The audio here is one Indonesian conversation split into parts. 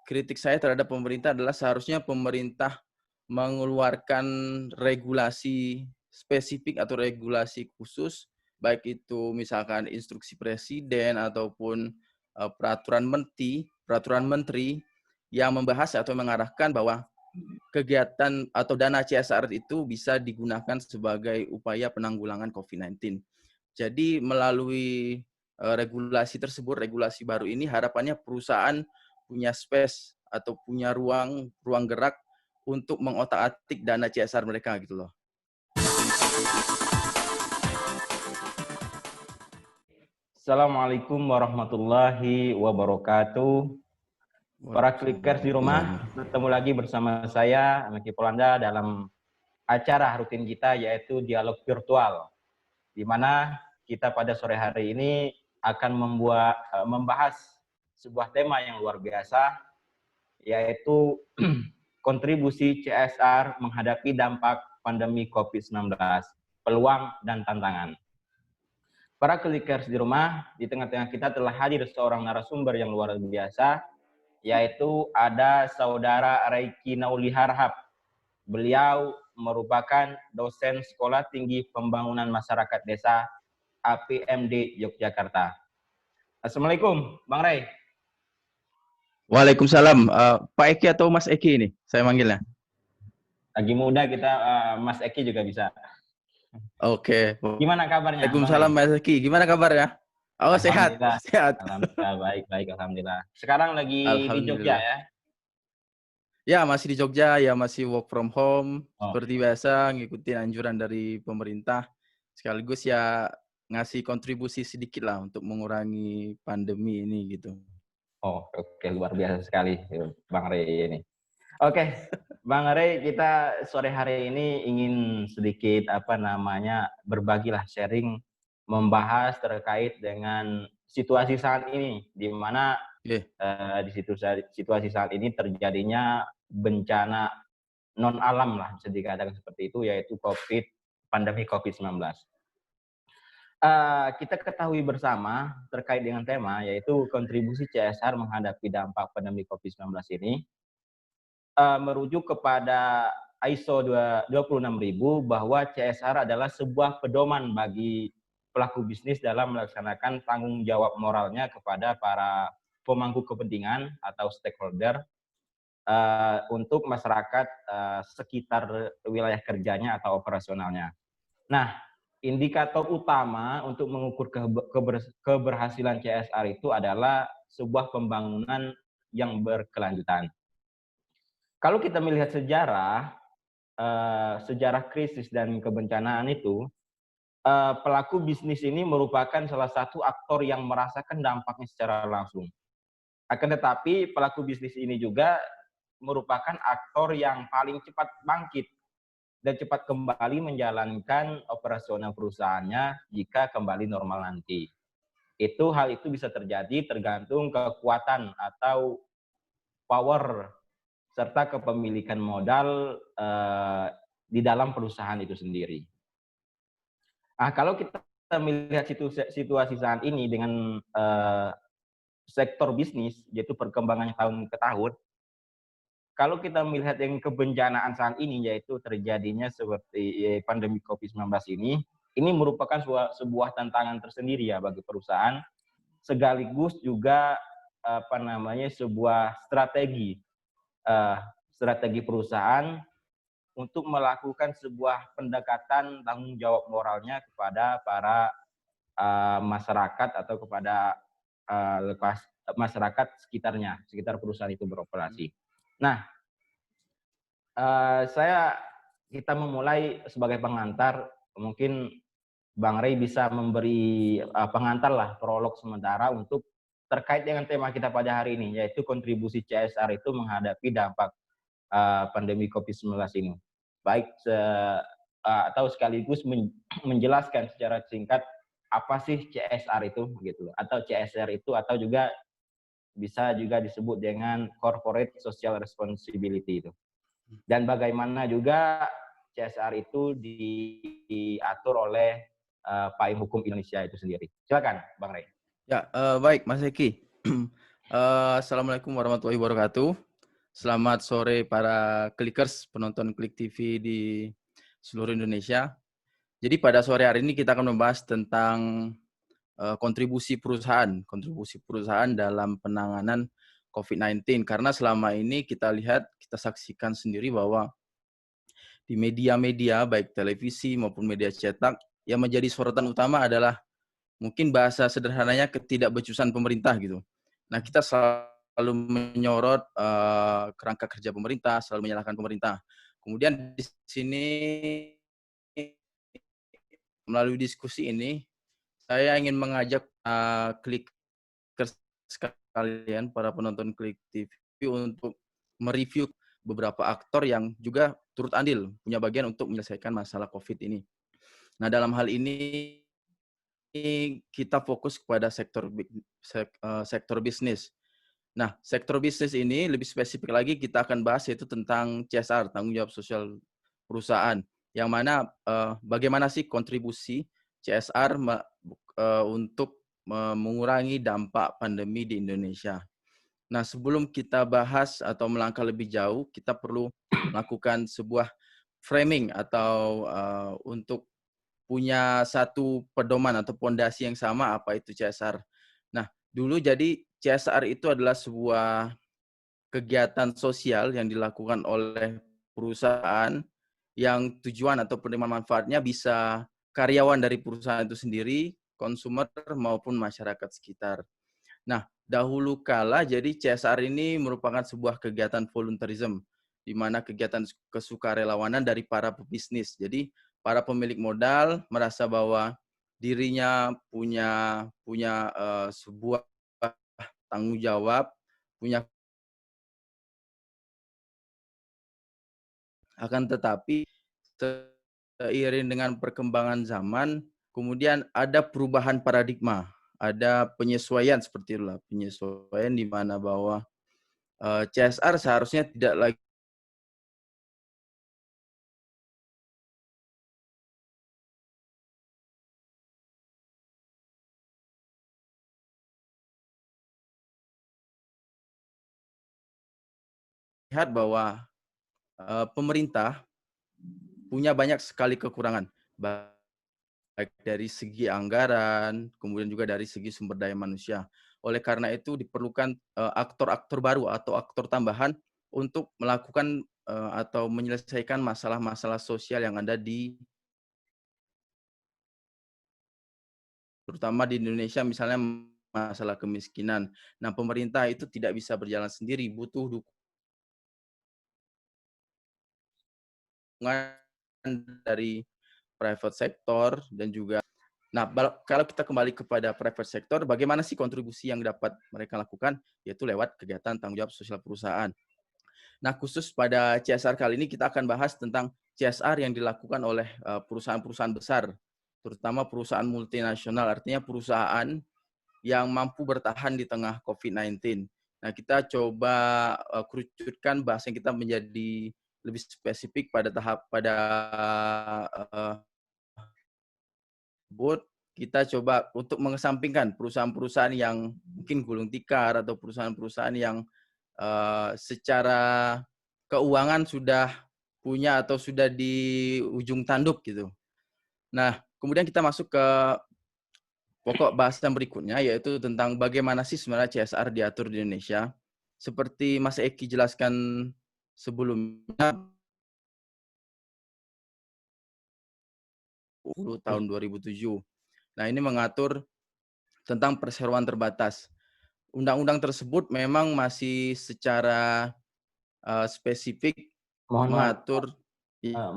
kritik saya terhadap pemerintah adalah seharusnya pemerintah mengeluarkan regulasi spesifik atau regulasi khusus, baik itu misalkan instruksi presiden ataupun peraturan menteri yang membahas atau mengarahkan bahwa kegiatan atau dana CSR itu bisa digunakan sebagai upaya penanggulangan COVID-19. Jadi melalui regulasi tersebut, regulasi baru ini harapannya perusahaan punya space atau punya ruang gerak untuk mengotak-atik dana CSR mereka gitu loh. Assalamualaikum warahmatullahi wabarakatuh. Para klikers di rumah, bertemu lagi bersama saya, Meki Polanda, dalam acara rutin kita yaitu dialog virtual, di mana kita pada sore hari ini akan membahas sebuah tema yang luar biasa, yaitu kontribusi CSR menghadapi dampak pandemi COVID-19, peluang dan tantangan. Para klikers di rumah, di tengah-tengah kita telah hadir seorang narasumber yang luar biasa, yaitu ada Saudara Reiki Nauli Harhab. Beliau merupakan dosen Sekolah Tinggi Pembangunan Masyarakat Desa APMD Yogyakarta. Assalamualaikum, Bang Rey. Waalaikumsalam. Pak Eki atau Mas Eki ini saya manggilnya? Lagi muda kita, Mas Eki juga bisa. Oke. Gimana kabarnya? Waalaikumsalam Mas Eki. Gimana kabarnya? Oh, sehat. Sehat. Alhamdulillah, baik, alhamdulillah. Sekarang lagi di Jogja ya? Ya, masih di Jogja, ya masih work from home. Seperti biasa, ngikutin anjuran dari pemerintah. Sekaligus ya ngasih kontribusi sedikit lah untuk mengurangi pandemi ini gitu. Oke, luar biasa sekali Bang Rey ini. Oke, Bang Rey, kita sore hari ini ingin sedikit berbagilah sharing, membahas terkait dengan situasi saat ini, di mana di situasi saat ini terjadinya bencana non alam lah, bisa dikatakan seperti itu, yaitu pandemi COVID-19. Kita ketahui bersama terkait dengan tema, yaitu kontribusi CSR menghadapi dampak pandemi COVID-19 ini, merujuk kepada ISO 26000 bahwa CSR adalah sebuah pedoman bagi pelaku bisnis dalam melaksanakan tanggung jawab moralnya kepada para pemangku kepentingan atau stakeholder untuk masyarakat sekitar wilayah kerjanya atau operasionalnya. Nah, indikator utama untuk mengukur keberhasilan CSR itu adalah sebuah pembangunan yang berkelanjutan. Kalau kita melihat sejarah krisis dan kebencanaan itu, pelaku bisnis ini merupakan salah satu aktor yang merasakan dampaknya secara langsung. Akan tetapi pelaku bisnis ini juga merupakan aktor yang paling cepat bangkit dan cepat kembali menjalankan operasional perusahaannya jika kembali normal nanti. Hal itu bisa terjadi tergantung kekuatan atau power serta kepemilikan modal di dalam perusahaan itu sendiri. Kalau kita melihat situasi saat ini dengan sektor bisnis, yaitu perkembangannya tahun ke tahun, kalau kita melihat yang kebencanaan saat ini, yaitu terjadinya seperti pandemi COVID-19 ini merupakan sebuah tantangan tersendiri ya bagi perusahaan, sekaligus juga sebuah strategi perusahaan untuk melakukan sebuah pendekatan tanggung jawab moralnya kepada para masyarakat atau kepada masyarakat sekitar perusahaan itu beroperasi. Nah, kita memulai sebagai pengantar, mungkin Bang Rey bisa memberi pengantar lah, prolog sementara untuk terkait dengan tema kita pada hari ini, yaitu kontribusi CSR itu menghadapi dampak pandemi COVID-19 ini. Baik, atau sekaligus menjelaskan secara singkat apa sih CSR itu, gitu, atau CSR itu, atau juga bisa juga disebut dengan Corporate Social Responsibility itu. Dan bagaimana juga CSR itu diatur oleh Payung Hukum Indonesia itu sendiri. Silakan, Bang Rey. Ya, baik Mas Eki. Assalamualaikum warahmatullahi wabarakatuh. Selamat sore para Klikers, penonton Klik TV di seluruh Indonesia. Jadi pada sore hari ini kita akan membahas tentang kontribusi perusahaan dalam penanganan COVID-19. Karena selama ini kita lihat, kita saksikan sendiri bahwa di media-media, baik televisi maupun media cetak, yang menjadi sorotan utama adalah mungkin bahasa sederhananya ketidakbecusan pemerintah gitu. Nah, kita selalu menyorot kerangka kerja pemerintah, selalu menyalahkan pemerintah. Kemudian di sini melalui diskusi ini saya ingin mengajak Klikers sekalian, para penonton Klik TV untuk mereview beberapa aktor yang juga turut andil punya bagian untuk menyelesaikan masalah COVID ini. Nah, dalam hal ini kita fokus kepada sektor bisnis. Nah, sektor bisnis ini lebih spesifik lagi kita akan bahas yaitu tentang CSR, tanggung jawab sosial perusahaan. Yang mana bagaimana sih kontribusi CSR untuk mengurangi dampak pandemi di Indonesia. Nah, sebelum kita bahas atau melangkah lebih jauh, kita perlu melakukan sebuah framing atau untuk punya satu pedoman atau pondasi yang sama apa itu CSR. Nah, dulu jadi CSR itu adalah sebuah kegiatan sosial yang dilakukan oleh perusahaan yang tujuan atau penerimaan manfaatnya bisa karyawan dari perusahaan itu sendiri, konsumer maupun masyarakat sekitar. Nah, dahulu kala jadi CSR ini merupakan sebuah kegiatan volunteerism, di mana kegiatan kesukarelawanan dari para pebisnis. Jadi para pemilik modal merasa bahwa dirinya punya sebuah tanggung jawab, punya, akan tetapi seiring dengan perkembangan zaman, kemudian ada perubahan paradigma, ada penyesuaian seperti itulah, penyesuaian di mana bahwa CSR seharusnya tidak lagi lihat bahwa pemerintah punya banyak sekali kekurangan, baik dari segi anggaran, kemudian juga dari segi sumber daya manusia. Oleh karena itu diperlukan aktor-aktor baru atau aktor tambahan untuk melakukan atau menyelesaikan masalah-masalah sosial yang ada di, terutama di Indonesia misalnya masalah kemiskinan. Nah, pemerintah itu tidak bisa berjalan sendiri, butuh dukungan dari private sector dan juga. Nah, kalau kita kembali kepada private sector, bagaimana sih kontribusi yang dapat mereka lakukan? Yaitu lewat kegiatan tanggung jawab sosial perusahaan. Nah, khusus pada CSR kali ini kita akan bahas tentang CSR yang dilakukan oleh perusahaan-perusahaan besar, terutama perusahaan multinasional, artinya perusahaan yang mampu bertahan di tengah COVID-19. Nah, kita coba kerucutkan bahasan kita menjadi lebih spesifik pada tersebut. Kita coba untuk mengesampingkan perusahaan-perusahaan yang mungkin gulung tikar atau perusahaan-perusahaan yang secara keuangan sudah punya atau sudah di ujung tanduk gitu. Nah, kemudian kita masuk ke pokok bahasan berikutnya, yaitu tentang bagaimana sih sebenarnya CSR diatur di Indonesia. Seperti Mas Eki jelaskan sebelumnya, tahun 2007. Nah, ini mengatur tentang perseroan terbatas. Undang-undang tersebut memang masih secara spesifik Mohon maaf, mengatur. eh,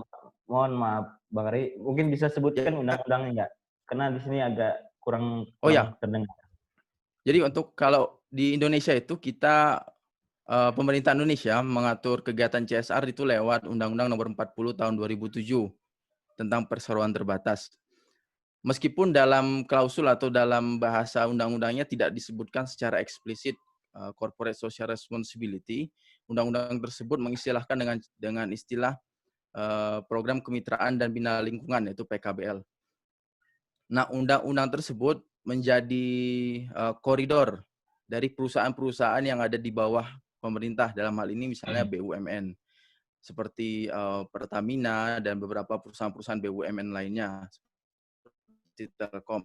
mohon maaf, Bang Ri, mungkin bisa sebutkan Ya, undang-undangnya nggak? Karena di sini agak kurang oh ya, kurang terdengar. jadi untuk kalau di Indonesia itu kita pemerintah Indonesia mengatur kegiatan CSR itu lewat Undang-Undang Nomor 40 Tahun 2007 tentang perseroan terbatas. Meskipun dalam klausul atau dalam bahasa undang-undangnya tidak disebutkan secara eksplisit corporate social responsibility, undang-undang tersebut mengistilahkan dengan istilah program kemitraan dan bina lingkungan, yaitu PKBL. Nah, undang-undang tersebut menjadi koridor dari perusahaan-perusahaan yang ada di bawah pemerintah, dalam hal ini misalnya BUMN seperti Pertamina dan beberapa perusahaan-perusahaan BUMN lainnya seperti Telkom.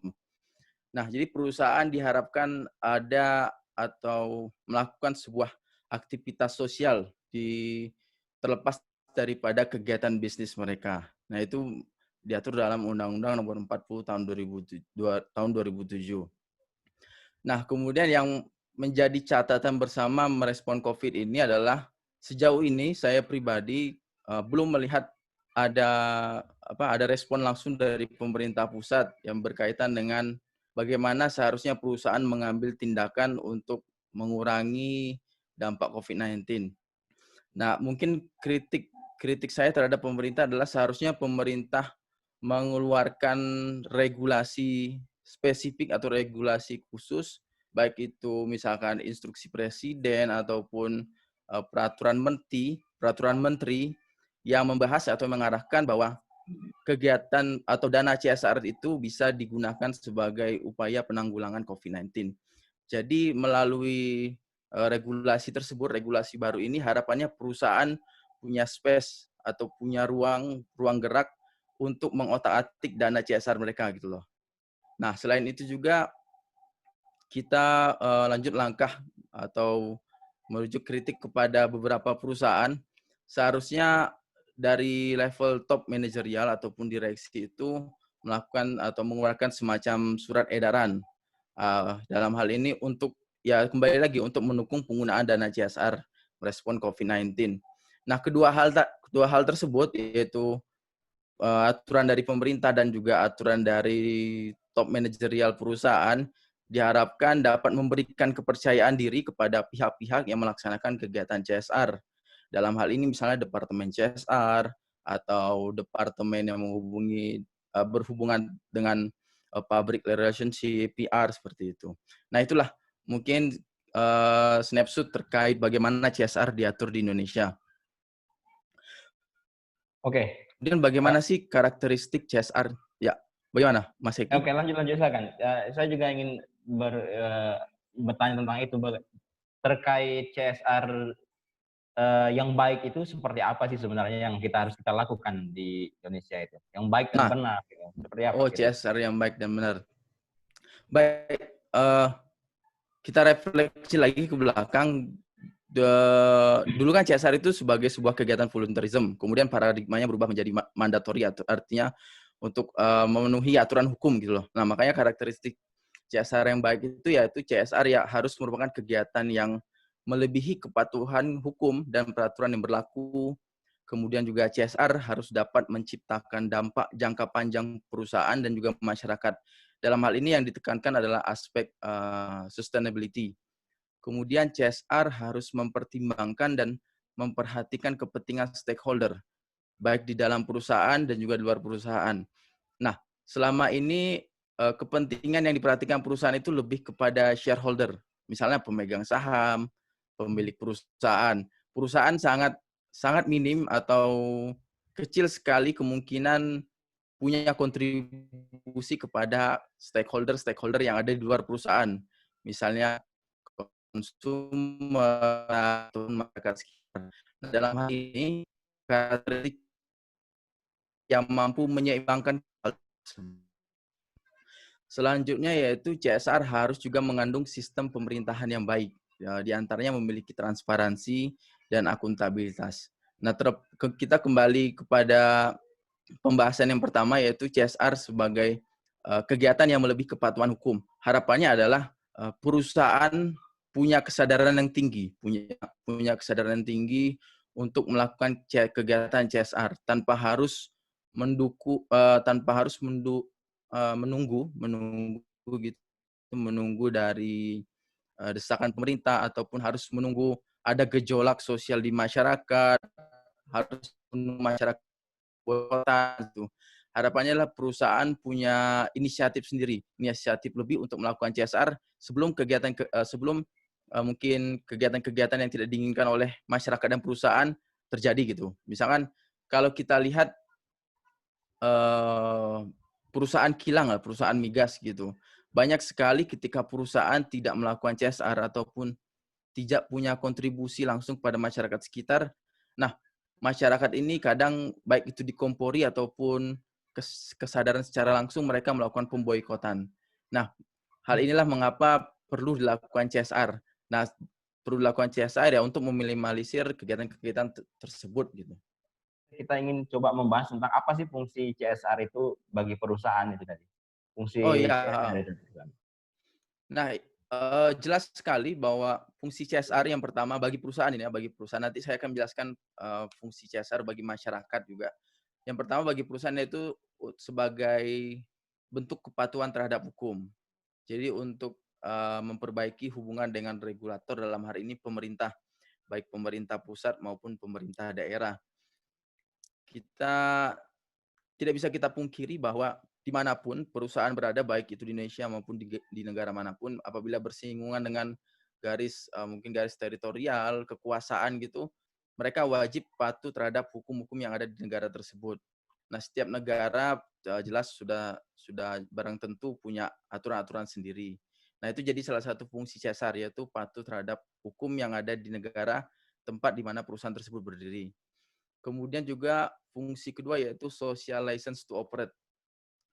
Nah, jadi perusahaan diharapkan ada atau melakukan sebuah aktivitas sosial terlepas daripada kegiatan bisnis mereka. Nah, itu diatur dalam Undang-Undang Nomor 40 tahun 2007. Nah, kemudian yang menjadi catatan bersama merespon COVID ini adalah sejauh ini saya pribadi belum melihat ada respon langsung dari pemerintah pusat yang berkaitan dengan bagaimana seharusnya perusahaan mengambil tindakan untuk mengurangi dampak COVID-19. Nah, mungkin kritik saya terhadap pemerintah adalah seharusnya pemerintah mengeluarkan regulasi spesifik atau regulasi khusus, baik itu misalkan instruksi presiden ataupun peraturan menteri yang membahas atau mengarahkan bahwa kegiatan atau dana CSR itu bisa digunakan sebagai upaya penanggulangan COVID-19. Jadi melalui regulasi tersebut, regulasi baru ini harapannya perusahaan punya space atau punya ruang gerak untuk mengotak-atik dana CSR mereka gitu loh. Nah, selain itu juga kita lanjut langkah atau merujuk kritik kepada beberapa perusahaan. Seharusnya dari level top manajerial ataupun direksi itu melakukan atau mengeluarkan semacam surat edaran dalam hal ini untuk ya kembali lagi untuk mendukung penggunaan dana CSR merespon COVID-19. Nah, kedua hal tersebut yaitu aturan dari pemerintah dan juga aturan dari top manajerial perusahaan diharapkan dapat memberikan kepercayaan diri kepada pihak-pihak yang melaksanakan kegiatan CSR. Dalam hal ini misalnya Departemen CSR atau departemen yang berhubungan dengan public relationship, PR seperti itu. Nah, itulah mungkin snapshot terkait bagaimana CSR diatur di Indonesia. Oke. Kemudian bagaimana sih karakteristik CSR? Ya, bagaimana Mas Eki? Oke, lanjut silakan. Saya juga ingin bertanya tentang itu, terkait CSR yang baik itu seperti apa sih sebenarnya yang kita lakukan di Indonesia itu? Yang baik dan Nah, benar, gitu. Seperti apa gitu? CSR yang baik dan benar. Baik, kita refleksi lagi ke belakang. Dulu kan CSR itu sebagai sebuah kegiatan volunteerism, kemudian paradigmanya berubah menjadi mandatori, artinya untuk memenuhi aturan hukum gitu loh. Nah, makanya karakteristik CSR yang baik itu yaitu CSR ya harus merupakan kegiatan yang melebihi kepatuhan hukum dan peraturan yang berlaku. Kemudian juga CSR harus dapat menciptakan dampak jangka panjang perusahaan dan juga masyarakat. Dalam hal ini yang ditekankan adalah aspek sustainability. Kemudian CSR harus mempertimbangkan dan memperhatikan kepentingan stakeholder, baik di dalam perusahaan dan juga di luar perusahaan. Nah, selama ini kepentingan yang diperhatikan perusahaan itu lebih kepada shareholder, misalnya pemegang saham, pemilik perusahaan. Perusahaan sangat minim atau kecil sekali kemungkinan punya kontribusi kepada stakeholder yang ada di luar perusahaan. Misalnya konsumer atau masyarakat sekitar. Nah, dalam hal ini karakteristik yang mampu menyeimbangkan hal tersebut. Selanjutnya yaitu CSR harus juga mengandung sistem pemerintahan yang baik. Ya, di antaranya memiliki transparansi dan akuntabilitas. Nah, kita kembali kepada pembahasan yang pertama yaitu CSR sebagai kegiatan yang melebihi kepatuhan hukum. Harapannya adalah perusahaan punya kesadaran yang tinggi, punya kesadaran yang tinggi untuk melakukan kegiatan CSR tanpa harus menunggu dari desakan pemerintah ataupun harus menunggu ada gejolak sosial di masyarakat, harus menunggu masyarakat kota itu. Harapannya lah perusahaan punya inisiatif sendiri, inisiatif lebih untuk melakukan CSR sebelum mungkin kegiatan-kegiatan yang tidak diinginkan oleh masyarakat dan perusahaan terjadi gitu. Misalkan kalau kita lihat perusahaan kilang, perusahaan migas gitu. banyak sekali ketika perusahaan tidak melakukan CSR ataupun tidak punya kontribusi langsung pada masyarakat sekitar. Nah, masyarakat ini kadang baik itu dikompori ataupun kesadaran secara langsung mereka melakukan pemboikotan. Nah, hal inilah mengapa perlu dilakukan CSR. Nah, perlu dilakukan CSR ya untuk meminimalisir kegiatan-kegiatan tersebut gitu. Kita ingin coba membahas tentang apa sih fungsi CSR itu bagi perusahaan itu tadi. Oh Fungsi CSR iya, itu. nah, jelas sekali bahwa fungsi CSR yang pertama bagi perusahaan ini ya, bagi perusahaan nanti saya akan menjelaskan, fungsi CSR bagi masyarakat juga. Yang pertama bagi perusahaan itu sebagai bentuk kepatuhan terhadap hukum. Jadi untuk, memperbaiki hubungan dengan regulator dalam hari ini pemerintah, baik pemerintah pusat maupun pemerintah daerah. Kita tidak bisa kita pungkiri bahwa dimanapun perusahaan berada, baik itu di Indonesia maupun di negara manapun, apabila bersinggungan dengan garis mungkin garis teritorial, kekuasaan gitu, mereka wajib patuh terhadap hukum-hukum yang ada di negara tersebut. Nah, setiap negara jelas sudah barang tentu punya aturan-aturan sendiri. Nah, itu jadi salah satu fungsi CSR, yaitu patuh terhadap hukum yang ada di negara tempat di mana perusahaan tersebut berdiri. Kemudian juga fungsi kedua yaitu social license to operate.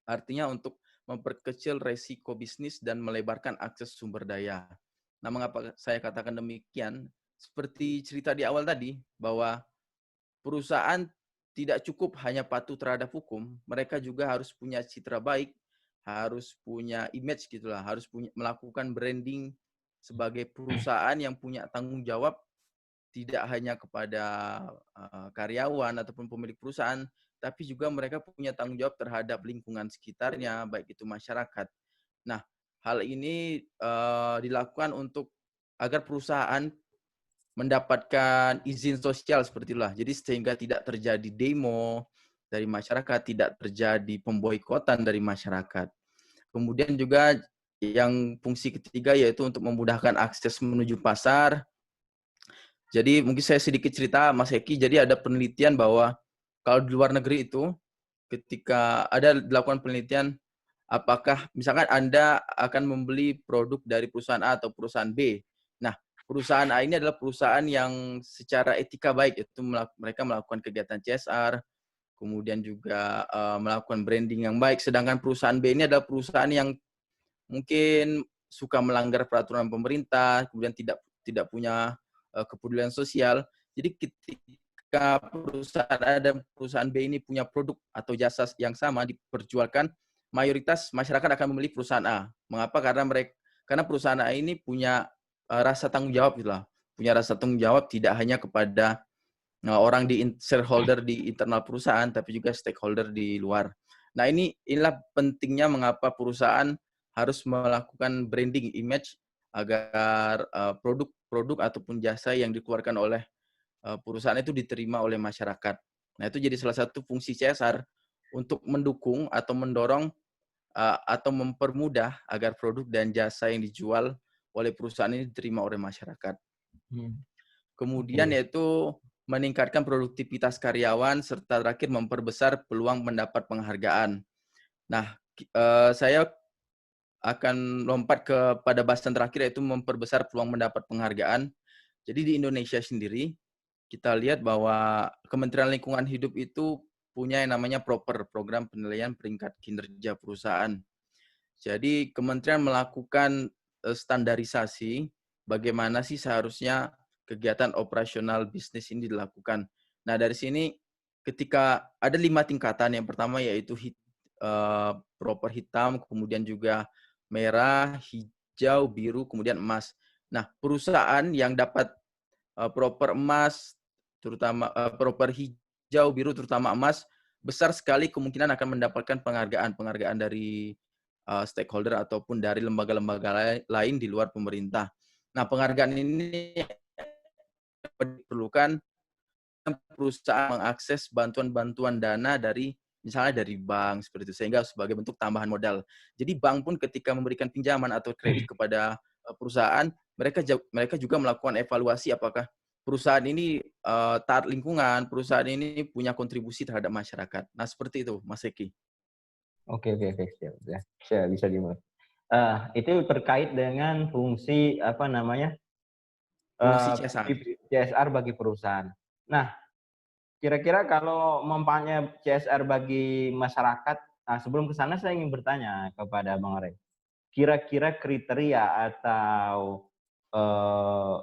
Artinya untuk memperkecil resiko bisnis dan melebarkan akses sumber daya. Nah, mengapa saya katakan demikian? Seperti cerita di awal tadi, bahwa perusahaan tidak cukup hanya patuh terhadap hukum, mereka juga harus punya citra baik, harus punya image gitulah, harus melakukan branding sebagai perusahaan yang punya tanggung jawab tidak hanya kepada karyawan ataupun pemilik perusahaan, tapi juga mereka punya tanggung jawab terhadap lingkungan sekitarnya, baik itu masyarakat. Nah, hal ini dilakukan untuk agar perusahaan mendapatkan izin sosial seperti itulah. Jadi sehingga tidak terjadi demo dari masyarakat, tidak terjadi pemboikotan dari masyarakat. Kemudian juga yang fungsi ketiga yaitu untuk memudahkan akses menuju pasar. Jadi mungkin saya sedikit cerita Mas Eki, jadi ada penelitian bahwa kalau di luar negeri itu ketika ada dilakukan penelitian apakah misalkan Anda akan membeli produk dari perusahaan A atau perusahaan B. Nah, perusahaan A ini adalah perusahaan yang secara etika baik, itu mereka melakukan kegiatan CSR, kemudian juga melakukan branding yang baik. Sedangkan perusahaan B ini adalah perusahaan yang mungkin suka melanggar peraturan pemerintah, kemudian tidak punya kepedulian sosial. Jadi ketika perusahaan A dan perusahaan B ini punya produk atau jasa yang sama diperjualkan, mayoritas masyarakat akan memilih perusahaan A. Mengapa? Karena perusahaan A ini punya rasa tanggung jawab gitulah. Punya rasa tanggung jawab tidak hanya kepada orang shareholder di internal perusahaan, tapi juga stakeholder di luar. Nah, inilah pentingnya mengapa perusahaan harus melakukan branding image agar produk ataupun jasa yang dikeluarkan oleh perusahaan itu diterima oleh masyarakat. Nah, itu jadi salah satu fungsi CSR untuk mendukung atau mendorong atau mempermudah agar produk dan jasa yang dijual oleh perusahaan ini diterima oleh masyarakat. Kemudian yaitu meningkatkan produktivitas karyawan serta terakhir memperbesar peluang mendapat penghargaan. Nah, saya akan lompat kepada bahasan terakhir yaitu memperbesar peluang mendapat penghargaan. Jadi di Indonesia sendiri kita lihat bahwa Kementerian Lingkungan Hidup itu punya yang namanya PROPER, Program Penilaian Peringkat Kinerja Perusahaan. Jadi kementerian melakukan standarisasi bagaimana sih seharusnya kegiatan operasional bisnis ini dilakukan. Nah, dari sini ketika ada 5 tingkatan, yang pertama yaitu proper hitam, kemudian juga merah, hijau, biru, kemudian emas. Nah, perusahaan yang dapat proper emas, terutama proper hijau, biru, terutama emas, besar sekali kemungkinan akan mendapatkan penghargaan dari stakeholder ataupun dari lembaga-lembaga lain di luar pemerintah. Nah, penghargaan ini diperlukan perusahaan mengakses bantuan-bantuan dana dari misalnya dari bank seperti itu, sehingga sebagai bentuk tambahan modal. Jadi bank pun ketika memberikan pinjaman atau kredit kepada perusahaan, mereka juga melakukan evaluasi apakah perusahaan ini taat lingkungan, perusahaan ini punya kontribusi terhadap masyarakat. Nah, seperti itu, Mas Eki. Oke, siap ya. Saya bisa dimulai. Itu terkait dengan fungsi apa namanya, Fungsi CSR. CSR bagi perusahaan. Nah, kira-kira kalau manfaatnya CSR bagi masyarakat, nah sebelum ke sana saya ingin bertanya kepada Bang Rey. Kira-kira kriteria atau, eee,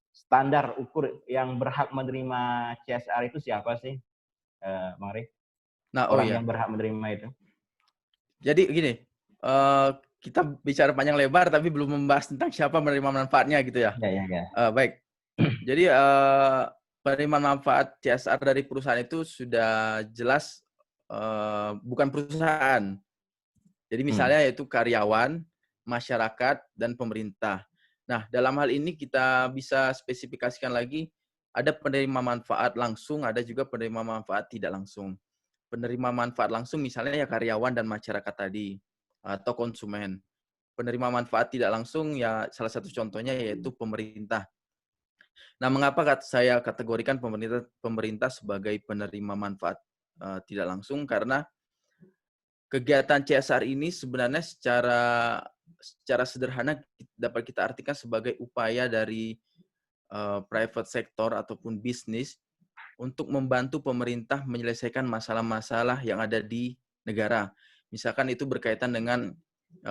standar ukur yang berhak menerima CSR itu siapa sih, Bang Rey? Nah, oh Orang yang ya. berhak menerima itu? Jadi gini, kita bicara panjang lebar tapi belum membahas tentang siapa menerima manfaatnya gitu ya. Ya ya ya. Baik. Jadi, penerimaan manfaat CSR dari perusahaan itu sudah jelas, bukan perusahaan. Jadi Hmm, misalnya yaitu karyawan, masyarakat, dan pemerintah. Nah, dalam hal ini kita bisa spesifikasikan lagi, ada penerima manfaat langsung, ada juga penerima manfaat tidak langsung. Penerima manfaat langsung misalnya ya karyawan dan masyarakat tadi, atau konsumen. Penerima manfaat tidak langsung ya salah satu contohnya yaitu pemerintah. Nah, mengapa saya kategorikan pemerintah pemerintah sebagai penerima manfaat, tidak langsung? Karena kegiatan CSR ini sebenarnya secara secara sederhana dapat kita artikan sebagai upaya dari, private sector ataupun bisnis untuk membantu pemerintah menyelesaikan masalah-masalah yang ada di negara. Misalkan itu berkaitan dengan,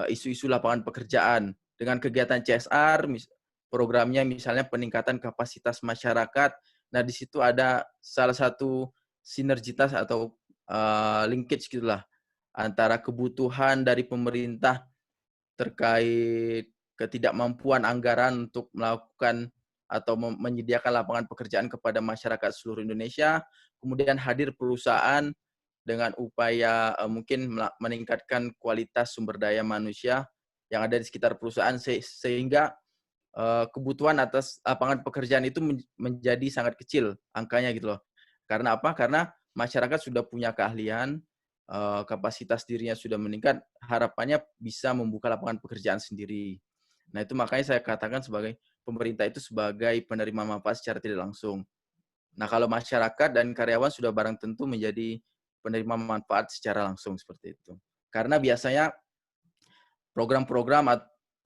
isu-isu lapangan pekerjaan. Dengan kegiatan CSR, programnya misalnya peningkatan kapasitas masyarakat. Nah, di situ ada salah satu sinergitas atau, linkage gitulah, antara kebutuhan dari pemerintah terkait ketidakmampuan anggaran untuk melakukan atau menyediakan lapangan pekerjaan kepada masyarakat seluruh Indonesia, kemudian hadir perusahaan dengan upaya, mungkin meningkatkan kualitas sumber daya manusia yang ada di sekitar perusahaan sehingga, kebutuhan atas lapangan pekerjaan itu menjadi sangat kecil angkanya gitu loh. Karena apa? Karena masyarakat sudah punya keahlian, kapasitas dirinya sudah meningkat, harapannya bisa membuka lapangan pekerjaan sendiri. Nah, itu makanya saya katakan sebagai pemerintah itu sebagai penerima manfaat secara tidak langsung. Nah, kalau masyarakat dan karyawan sudah barang tentu menjadi penerima manfaat secara langsung seperti itu. Karena biasanya program-program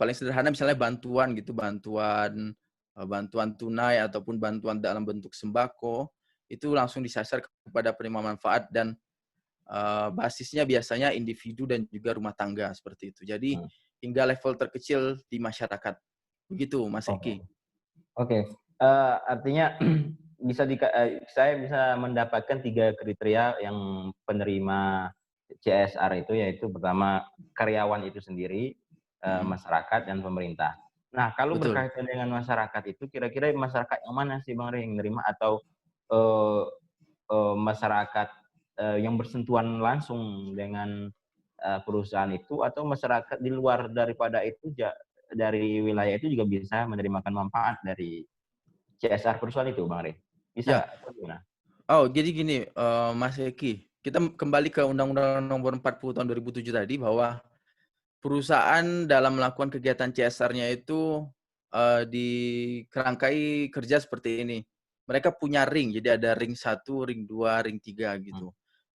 paling sederhana misalnya bantuan gitu, bantuan, bantuan tunai ataupun bantuan dalam bentuk sembako, itu langsung disasar kepada penerima manfaat dan, basisnya biasanya individu dan juga rumah tangga, seperti itu. Jadi, hmm, hingga level terkecil di masyarakat. Begitu, Mas oke. Eki. Oke, artinya saya bisa mendapatkan 3 kriteria yang penerima CSR itu, yaitu pertama karyawan itu sendiri, Mhm, masyarakat dan pemerintah. Nah, kalau betul. berkaitan dengan masyarakat itu kira-kira masyarakat yang mana sih Bang Rey yang menerima atau, eee masyarakat, yang bersentuhan langsung dengan, perusahaan itu atau masyarakat di luar daripada itu dari wilayah itu juga bisa menerimakan manfaat dari CSR perusahaan itu, Bang Rey? Bisa Ya, nggak atau gimana? oh jadi gini, Mas Eki, kita kembali ke Undang-Undang Nomor 40 Tahun 2007 tadi bahwa perusahaan dalam melakukan kegiatan CSR-nya itu, dikerangkai kerja seperti ini. Mereka punya ring, jadi ada ring 1, ring 2, ring 3 Mmm, gitu.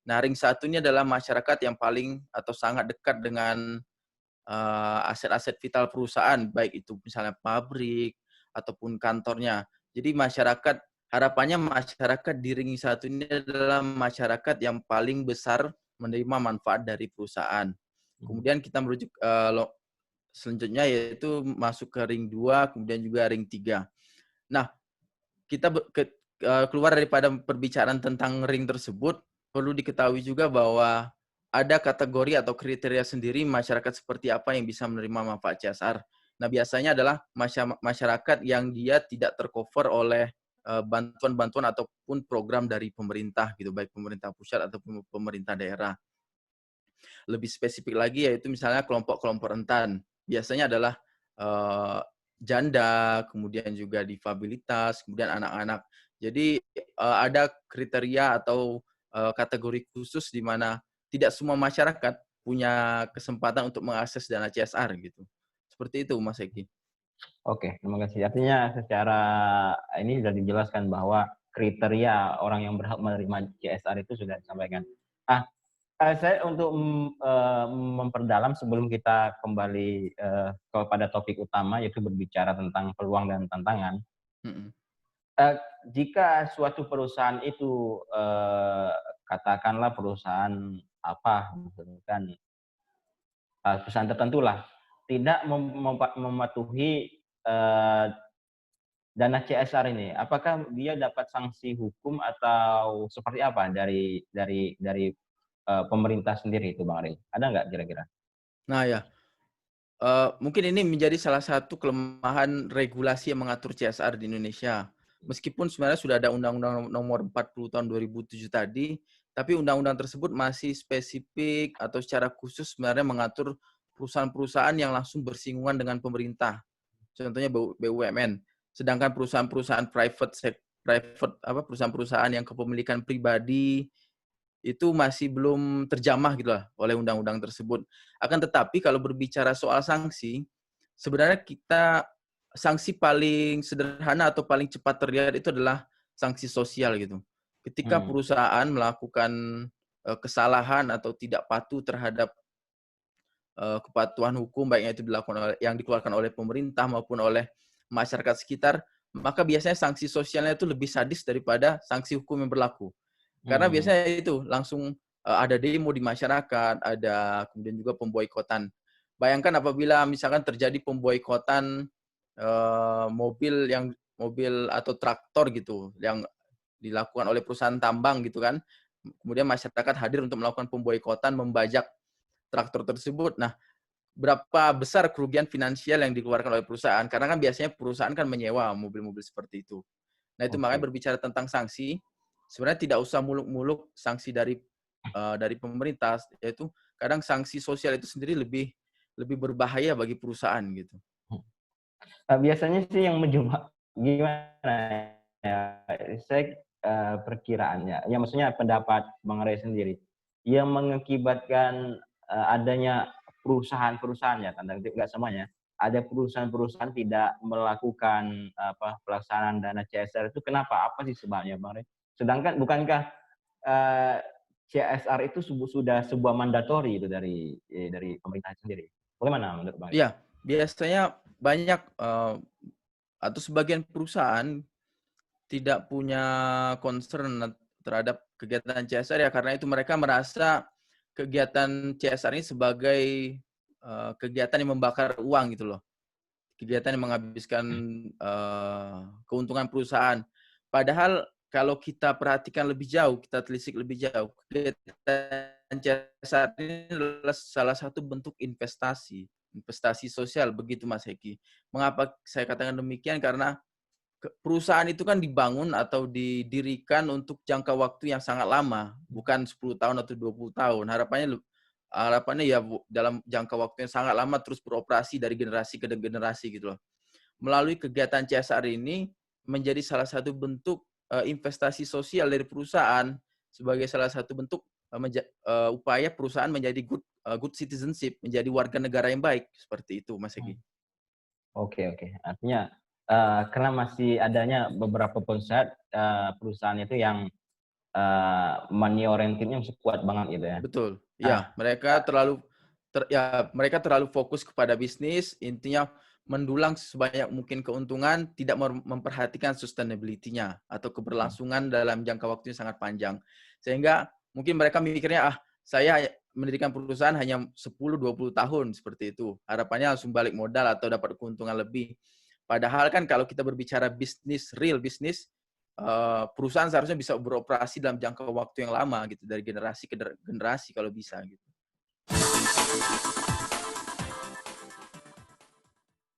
Nah, ring 1 ini adalah masyarakat yang paling atau sangat dekat dengan, aset-aset vital perusahaan, baik itu misalnya pabrik ataupun kantornya. Jadi masyarakat harapannya masyarakat di ring 1 ini adalah masyarakat yang paling besar menerima manfaat dari perusahaan. mhm. Kemudian kita merujuk, selanjutnya yaitu masuk ke ring 2, kemudian juga ring 3. Nah, kita keluar daripada perbicaraan tentang ring tersebut, perlu diketahui juga bahwa ada kategori atau kriteria sendiri masyarakat seperti apa yang bisa menerima manfaat CSR. Nah, biasanya adalah masyarakat yang dia tidak tercover oleh, bantuan-bantuan ataupun program dari pemerintah gitu, baik pemerintah pusat ataupun pemerintah daerah. Lebih spesifik lagi yaitu misalnya kelompok-kelompok rentan. Biasanya adalah, eee, janda, kemudian juga difabilitas, kemudian anak-anak. Jadi, ada kriteria atau, kategori khusus di mana tidak semua masyarakat punya kesempatan untuk mengakses dana CSR gitu. Seperti itu, Mas Eki. Oke, terima kasih. Artinya secara ini sudah dijelaskan bahwa kriteria orang yang berhak menerima CSR itu sudah disampaikan. Ah, Saya untuk memperdalam sebelum kita kembali kepada topik utama, yaitu berbicara tentang peluang dan tantangan. Mhm. Eee, Jika suatu perusahaan itu, katakanlah perusahaan apa, misalkan, perusahaan tertentulah, tidak mematuhi, eee, dana CSR ini, apakah dia dapat sanksi hukum atau seperti apa dari pemerintah sendiri itu Bang Rey? Ada nggak kira-kira? Nah ya, mungkin ini menjadi salah satu kelemahan regulasi yang mengatur CSR di Indonesia. Meskipun sebenarnya sudah ada Undang-Undang Nomor 40 Tahun 2007 tadi, tapi undang-undang tersebut masih spesifik atau secara khusus sebenarnya mengatur perusahaan-perusahaan yang langsung bersinggungan dengan pemerintah. Contohnya BUMN. Sedangkan perusahaan-perusahaan perusahaan-perusahaan yang kepemilikan pribadi itu masih belum terjamah gitu lah oleh undang-undang tersebut. Akan tetapi kalau berbicara soal sanksi, sebenarnya sanksi paling sederhana atau paling cepat terlihat itu adalah sanksi sosial gitu. Ketika Hmm, perusahaan melakukan, kesalahan atau tidak patuh terhadap, kepatuhan hukum, baiknya itu dilakukan yang dikeluarkan oleh pemerintah maupun oleh masyarakat sekitar, maka biasanya sanksi sosialnya itu lebih sadis daripada sanksi hukum yang berlaku. Karena hmm, biasanya itu langsung, ada demo di masyarakat, ada kemudian juga pemboikotan. Bayangkan apabila misalkan terjadi pemboikotan, mobil atau traktor gitu, yang dilakukan oleh perusahaan tambang gitu kan, kemudian masyarakat hadir untuk melakukan pemboikotan, membajak traktor tersebut. Nah, berapa besar kerugian finansial yang dikeluarkan oleh perusahaan, karena kan biasanya perusahaan kan menyewa mobil-mobil seperti itu. Nah, itu makanya oke. berbicara tentang sanksi, sebenarnya tidak usah muluk-muluk sanksi dari pemerintah, yaitu kadang sanksi sosial itu sendiri lebih lebih berbahaya bagi perusahaan gitu. Biasanya sih yang gimana ya, saya, perkiraannya, ya maksudnya pendapat Bang Rey sendiri, yang mengakibatkan, adanya perusahaan-perusahaan ya, tanda kutip nggak semuanya, ada perusahaan-perusahaan tidak melakukan, pelaksanaan dana CSR itu kenapa? Apa sih sebabnya Bang Rey? Sedangkan bukankah, eee, CSR itu sudah sebuah mandatori itu dari pemerintah sendiri? Bagaimana menurut Bang Rey? Iya, biasanya banyak, atau sebagian perusahaan tidak punya concern terhadap kegiatan CSR ya, karena itu mereka merasa kegiatan CSR ini sebagai, kegiatan yang membakar uang gitu loh. Kegiatan yang menghabiskan, keuntungan perusahaan. Padahal kalau kita perhatikan lebih jauh, kita telisik lebih jauh, kegiatan CSR ini adalah salah satu bentuk investasi, investasi sosial, begitu Mas Heki. Mengapa saya katakan demikian? Karena perusahaan itu kan dibangun atau didirikan untuk jangka waktu yang sangat lama, bukan 10 tahun atau 20 tahun. Harapannya ya dalam jangka waktu yang sangat lama terus beroperasi dari generasi ke generasi gitu loh. Melalui kegiatan CSR ini menjadi salah satu bentuk, investasi sosial dari perusahaan sebagai salah satu bentuk, upaya perusahaan menjadi good citizenship, menjadi warga negara yang baik, seperti itu Mas Egy. Oke, oke. Artinya, karena masih adanya beberapa perusahaan itu yang, money oriented-nya masih kuat banget gitu ya. Betul, Nah, iya, mereka terlalu fokus kepada bisnis, intinya mendulang sebanyak mungkin keuntungan, tidak memperhatikan sustainability-nya atau keberlangsungan dalam jangka waktu yang sangat panjang. Sehingga mungkin mereka mikirnya, "Ah, saya mendirikan perusahaan hanya 10, 20 tahun," seperti itu. Harapannya langsung balik modal atau dapat keuntungan lebih. Padahal kan kalau kita berbicara bisnis, real bisnis, perusahaan seharusnya bisa beroperasi dalam jangka waktu yang lama gitu, dari generasi ke generasi kalau bisa gitu.